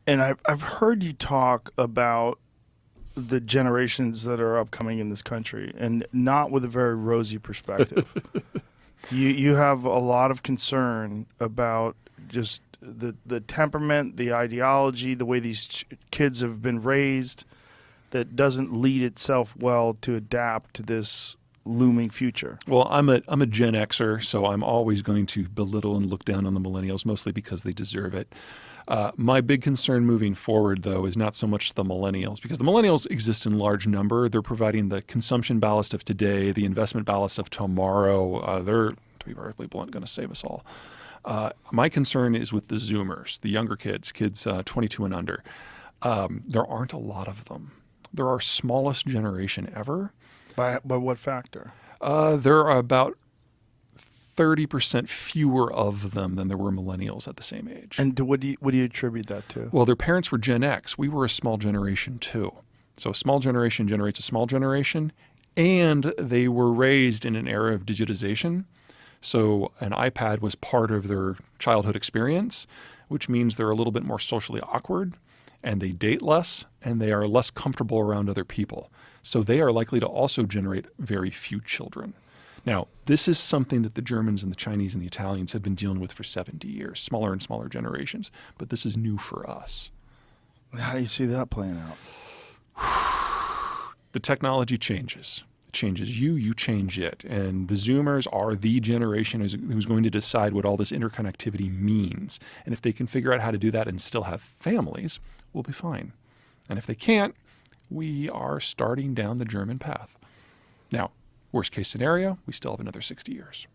And I've heard you talk about the generations that are upcoming in this country, and not with a very rosy perspective. You have a lot of concern about just the temperament, the ideology, the way these kids have been raised, that doesn't lead itself well to adapt to this looming future. Well, I'm a Gen Xer, so I'm always going to belittle and look down on the millennials, mostly because they deserve it. My big concern moving forward, though, is not so much the millennials, because the millennials exist in large number. They're providing the consumption ballast of today, the investment ballast of tomorrow. They're, to be perfectly blunt, going to save us all. My concern is with the Zoomers, the younger kids 22 and under. There aren't a lot of them. They're our smallest generation ever. By what factor? There are about 30% fewer of them than there were millennials at the same age. And what do you attribute that to? Well, their parents were Gen X. We were a small generation too. So a small generation generates a small generation, and they were raised in an era of digitization. So an iPad was part of their childhood experience, which means they're a little bit more socially awkward, and they date less, and they are less comfortable around other people. So they are likely to also generate very few children. Now, this is something that the Germans and the Chinese and the Italians have been dealing with for 70 years, smaller and smaller generations. But this is new for us. How do you see that playing out? The technology changes. It changes you, you change it. And the Zoomers are the generation who's going to decide what all this interconnectivity means. And if they can figure out how to do that and still have families, we'll be fine. And if they can't, we are starting down the German path. Now, worst case scenario, we still have another 60 years.